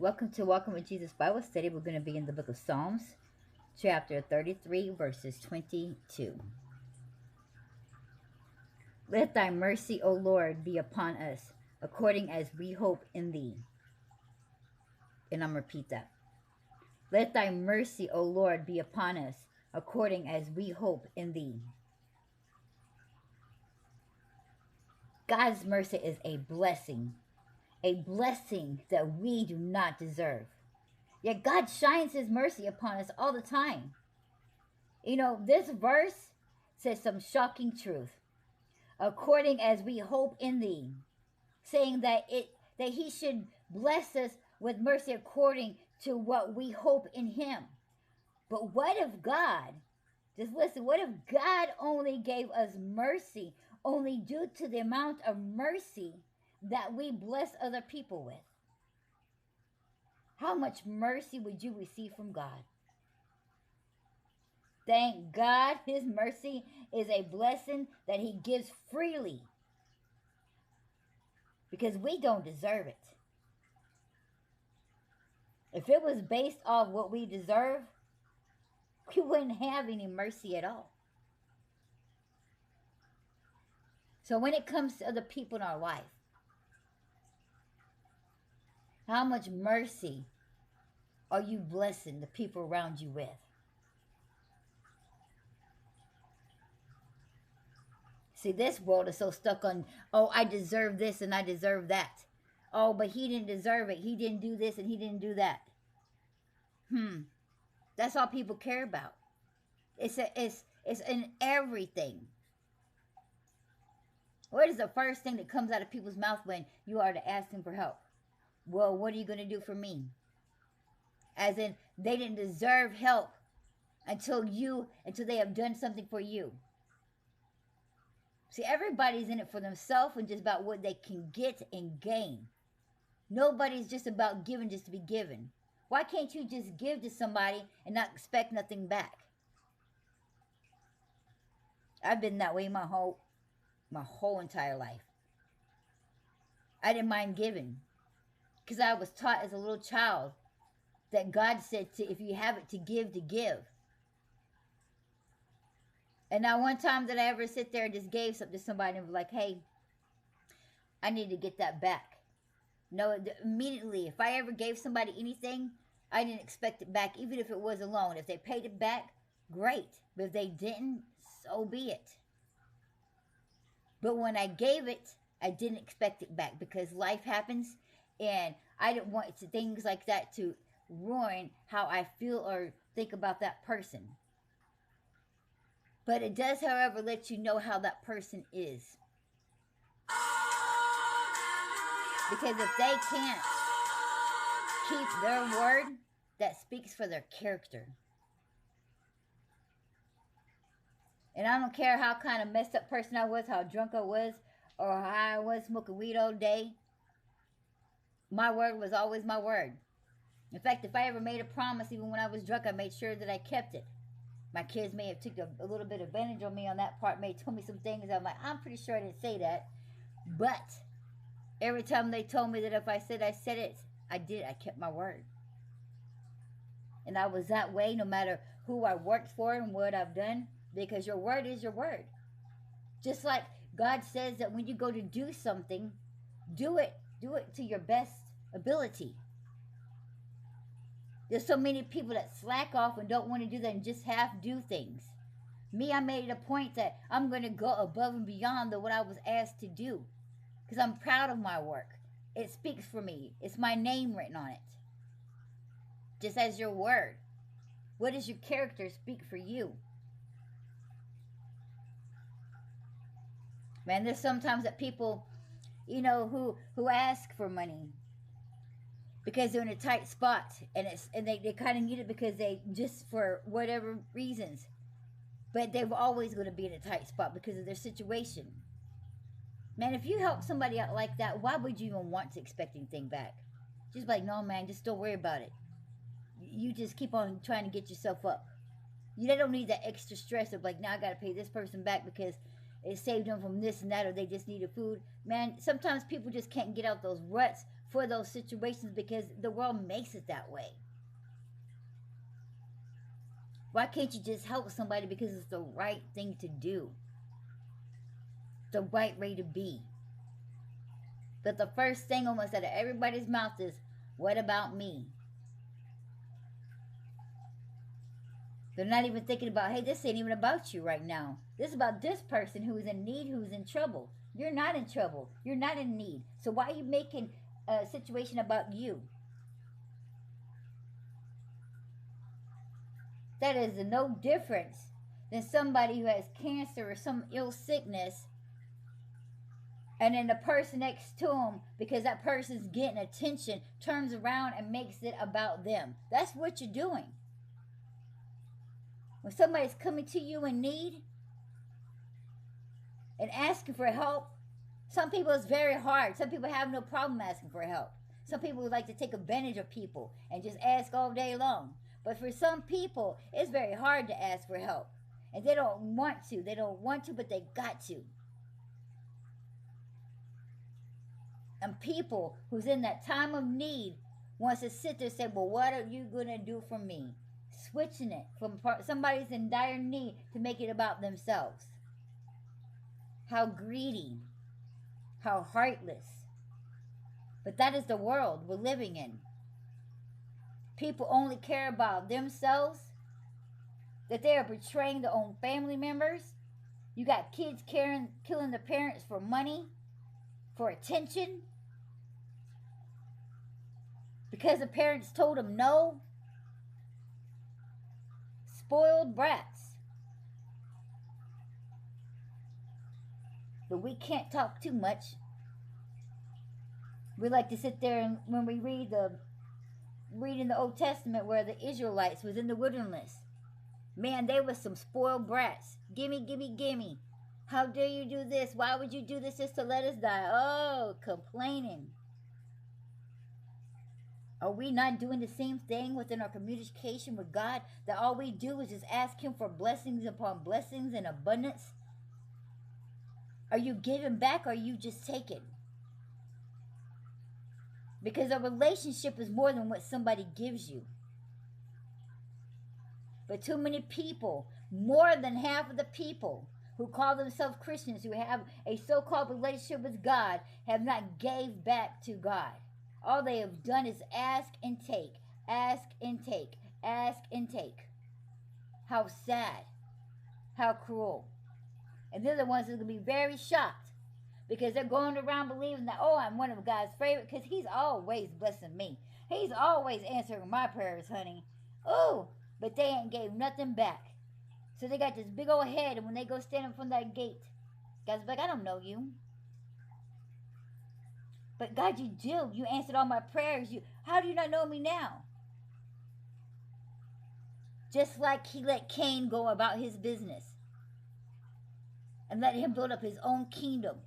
Welcome with Jesus Bible Study. We're going to be in the book of Psalms, chapter 33, verses 22. Let thy mercy, O Lord, be upon us, according as we hope in thee. And I'm going to repeat that. Let thy mercy, O Lord, be upon us, according as we hope in thee. God's mercy is a blessing that we do not deserve. Yet God shines his mercy upon us all the time. You know, this verse says some shocking truth. According as we hope in thee, saying that he should bless us with mercy according to what we hope in him. But what if God, just listen, what if God only gave us mercy only due to the amount of mercy that we bless other people with? How much mercy would you receive from God? Thank God his mercy is a blessing that he gives freely, because we don't deserve it. If it was based off what we deserve, we wouldn't have any mercy at all. So when it comes to other people in our life, how much mercy are you blessing the people around you with? See, this world is so stuck on, oh, I deserve this and I deserve that. Oh, but he didn't deserve it. He didn't do this and he didn't do that. That's all people care about. It's in everything. What is the first thing that comes out of people's mouth when you are to ask them for help? Well, what are you going to do for me? As in, they didn't deserve help until they have done something for you. See, everybody's in it for themselves and just about what they can get and gain. Nobody's just about giving just to be given. Why can't you just give to somebody and not expect nothing back? I've been that way my whole entire life. I didn't mind giving because I was taught as a little child that God said, if you have it to give, to give. And not one time did I ever sit there and just gave something to somebody and was like, hey, I need to get that back. No, immediately, if I ever gave somebody anything, I didn't expect it back, even if it was a loan. If they paid it back, great. But if they didn't, so be it. But when I gave it, I didn't expect it back because life happens, and I didn't want things like that to ruin how I feel or think about that person. But it does, however, let you know how that person is. Because if they can't keep their word, that speaks for their character. And I don't care how kind of messed up person I was, how drunk I was, or how I was smoking weed all day. My word was always my word. In fact, if I ever made a promise, even when I was drunk, I made sure that I kept it. My kids may have took a little bit of advantage on me on that part, may have told me some things. I'm like, I'm pretty sure I didn't say that. But every time they told me that if I said it, I did. I kept my word. And I was that way no matter who I worked for and what I've done, because your word is your word. Just like God says that when you go to do something, do it to your best ability. There's so many people that slack off and don't want to do that and just half do things. Me, I made it a point that I'm going to go above and beyond what I was asked to do, because I'm proud of my work. It speaks for me. It's my name written on it. Just as your word. What does your character speak for you? Man, there's sometimes that people, who ask for money because they're in a tight spot, and they kind of need it because they just for whatever reasons, but they're always going to be in a tight spot because of their situation. Man, if you help somebody out like that, why would you even want to expect anything back? Just like, no, man, just don't worry about it. You just keep on trying to get yourself up. They don't need that extra stress of like, now I got to pay this person back because it saved them from this and that, or they just needed food. Man, sometimes people just can't get out those ruts for those situations because the world makes it that way. Why can't you just help somebody because it's the right thing to do? The right way to be. But the first thing almost out of everybody's mouth is, what about me? They're not even thinking about, hey, this ain't even about you right now. This is about this person who is in need, who's in trouble. You're not in trouble. You're not in need. So why are you making a situation about you? That is no difference than somebody who has cancer or some ill sickness, and then the person next to him, because that person's getting attention, turns around and makes it about them. That's what you're doing. When somebody's coming to you in need and asking for help, some people it's very hard. Some people have no problem asking for help. Some people would like to take advantage of people and just ask all day long. But for some people, it's very hard to ask for help. And they don't want to. They don't want to, but they got to. And people who's in that time of need wants to sit there and say, well, what are you going to do for me? Switching it from somebody's in dire need to make it about themselves. How greedy. How heartless. But that is the world we're living in. People only care about themselves, that they are betraying their own family members. You got kids killing their parents for money, for attention, because the parents told them no. Spoiled brats. But we can't talk too much. We like to sit there and when we read in the Old Testament where the Israelites was in the wilderness. Man, they were some spoiled brats. Gimme, gimme, gimme. How dare you do this? Why would you do this just to let us die? Oh, complaining. Are we not doing the same thing within our communication with God? That all we do is just ask Him for blessings upon blessings and abundance? Are you giving back or are you just taking? Because a relationship is more than what somebody gives you. But too many people, more than half of the people who call themselves Christians, who have a so-called relationship with God, have not gave back to God. All they have done is ask and take, ask and take, ask and take. How sad. How cruel. And they're the ones that are going to be very shocked because they're going around believing that, oh, I'm one of God's favorite because He's always blessing me. He's always answering my prayers, honey. Oh, but they ain't gave nothing back. So they got this big old head, and when they go stand in front of that gate, God's like, I don't know you. But God, you do. You answered all my prayers. How do you not know me now? Just like He let Cain go about his business and let him build up his own kingdom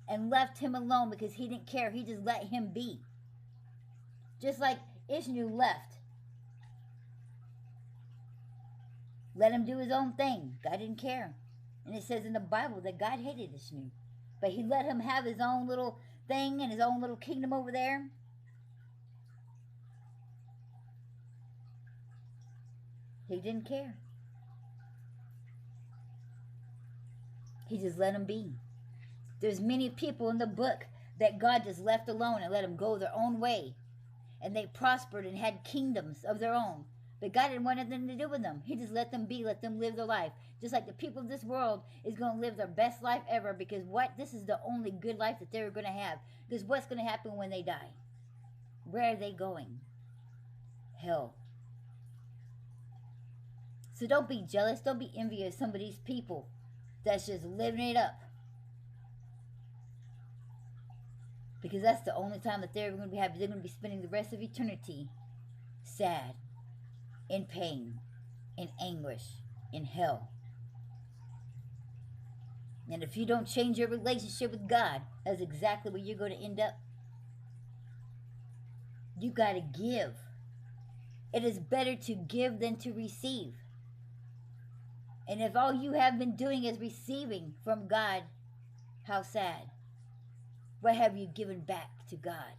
and left him alone because he didn't care. He just let him be. Just like Ishmael left. Let him do his own thing. God didn't care. And it says in the Bible that God hated Ishmael. But He let him have his own little thing and his own little kingdom over there. He didn't care. He just let him be. There's many people in the book that God just left alone and let them go their own way. And they prospered and had kingdoms of their own. But God didn't want nothing to do with them. He just let them be, let them live their life. Just like the people of this world is going to live their best life ever because this is the only good life that they're going to have. Because what's going to happen when they die? Where are they going? Hell. So don't be jealous. Don't be envious of some of these people that's just living it up. Because that's the only time that they're going to be happy. They're going to be spending the rest of eternity sad, in pain, in anguish, in hell. And if you don't change your relationship with God, that's exactly where you're going to end up. You got to give. It is better to give than to receive. And if all you have been doing is receiving from God, how sad. What have you given back to God?